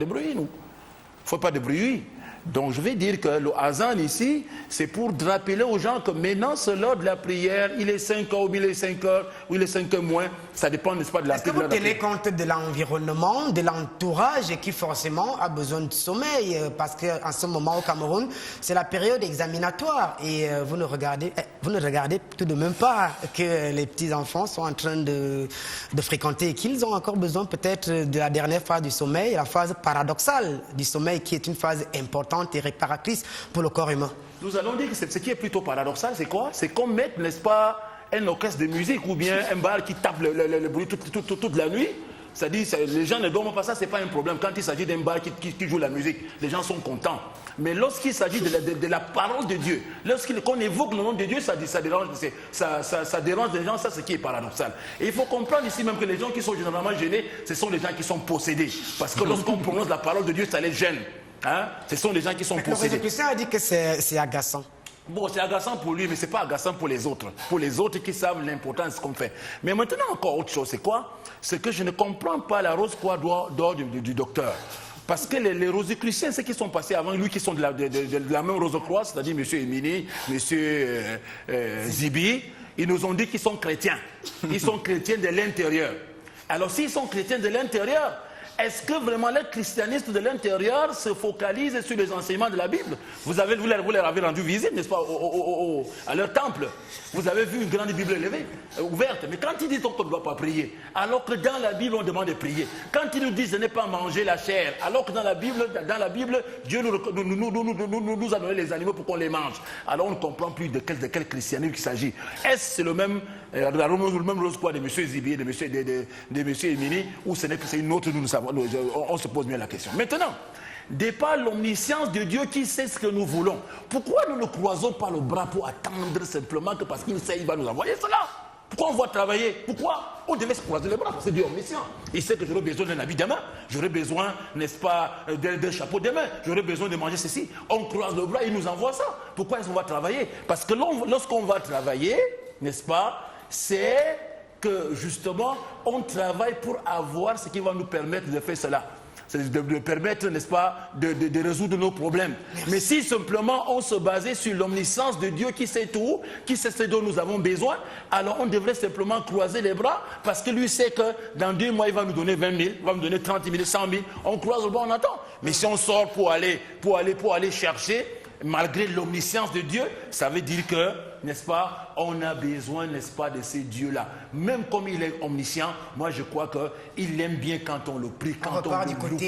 de bruit, nous. Il ne faut pas de bruit. Donc je vais dire que le Hazan ici, c'est pour rappeler aux gens que maintenant c'est l'heure de la prière, il est 5 heures ou il est 5 heures ou il est 5 heures moins, ça dépend, n'est-ce pas, de la prière. Est-ce que vous tenez compte de l'environnement, de l'entourage qui forcément a besoin de sommeil? Parce qu'en ce moment au Cameroun, c'est la période examinatoire et vous ne regardez tout de même pas que les petits-enfants sont en train de fréquenter et qu'ils ont encore besoin peut-être de la dernière phase du sommeil, la phase paradoxale du sommeil qui est une phase importante et réparatrice pour le corps humain. Nous allons dire que ce qui est plutôt paradoxal, c'est quoi? C'est qu'on mette, n'est-ce pas, un orchestre de musique ou bien un bar qui tape le bruit toute la nuit. C'est-à-dire, les gens ne dorment pas, ça, c'est pas un problème. Quand il s'agit d'un bar qui joue la musique, les gens sont contents. Mais lorsqu'il s'agit de la parole de Dieu, lorsqu'on évoque le nom de Dieu, ça dérange les gens, ça, c'est ce qui est paradoxal. Et il faut comprendre ici même que les gens qui sont généralement gênés, ce sont les gens qui sont possédés. Parce que lorsqu'on prononce la parole de Dieu, ça les gêne. Hein? Ce sont les gens qui sont possédés. Le Christian a dit que c'est agaçant. Bon, c'est agaçant pour lui, mais ce n'est pas agaçant pour les autres. Pour les autres qui savent l'importance de ce qu'on fait. Mais maintenant, encore autre chose, c'est quoi? C'est que je ne comprends pas la rose-croix d'or du docteur. Parce que les rosicruciens, ceux qui sont passés avant lui, qui sont de la même rose-croix, c'est-à-dire M. Emini, M. Zibi, ils nous ont dit qu'ils sont chrétiens. Ils sont chrétiens de l'intérieur. Alors, s'ils sont chrétiens de l'intérieur, est-ce que vraiment les christianistes de l'intérieur se focalisent sur les enseignements de la Bible? Vous leur avez rendu visite, n'est-ce pas, à leur temple. Vous avez vu une grande Bible élevée, ouverte. Mais quand ils disent qu'on ne doit pas prier, alors que dans la Bible, on demande de prier. Quand ils nous disent de ne pas manger la chair, alors que dans la Bible Dieu nous a donné les animaux pour qu'on les mange. Alors on ne comprend plus de quel christianisme il s'agit. Est-ce c'est le même rose-croix de M. Zibi, de M. Emini, ou ce n'est que c'est une autre, nous savons. On se pose bien la question. Maintenant, de par l'omniscience de Dieu qui sait ce que nous voulons, pourquoi nous ne croisons pas le bras pour attendre simplement que parce qu'il sait, il va nous envoyer cela? Pourquoi on va travailler? Pourquoi on devait se croiser les bras? Parce que Dieu est omniscient. Il sait que j'aurai besoin d'un habit demain, j'aurai besoin, n'est-ce pas, d'un chapeau demain, j'aurai besoin de manger ceci. On croise le bras et il nous envoie ça. Pourquoi est-ce qu'on va travailler? Parce que lorsqu'on va travailler, n'est-ce pas, c'est que justement, on travaille pour avoir ce qui va nous permettre de faire cela. C'est de permettre, n'est-ce pas, de résoudre nos problèmes. Merci. Mais si simplement on se basait sur l'omniscience de Dieu qui sait tout, qui sait ce dont nous avons besoin, alors on devrait simplement croiser les bras parce que lui sait que dans 2 mois, il va nous donner 20 000, il va nous donner 30 000, 100 000. On croise le bras, on attend. Mais si on sort pour aller chercher, malgré l'omniscience de Dieu, ça veut dire que, n'est-ce pas, on a besoin, n'est-ce pas, de ces dieux-là. Même comme il est omniscient, moi je crois qu'il aime bien quand on le prie, quand on le loue.